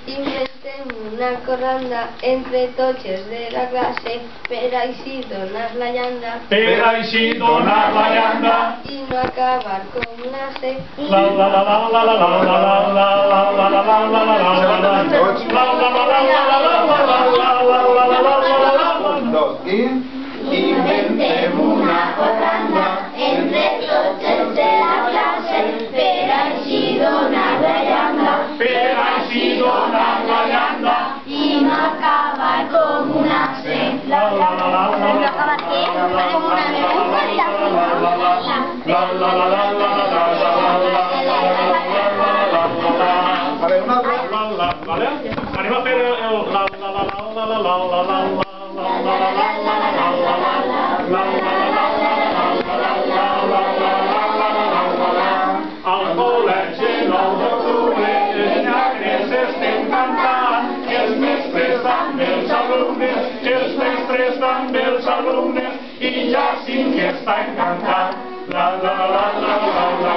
Inventem una corranda entre tots de la classe per així donar la llanda. Per així donar la llanda I no acabar com la C. Inventem una corranda entre tots els de la classe per així donar la llanda. Per així donar la llanda I no acabar com una C. No acabar què? Com una Anem a fer al col·legi 9 d'octubre els llagres estem cantant, els mestres amb els alumnes, i ja cinquè està encantat. La la la la la la la.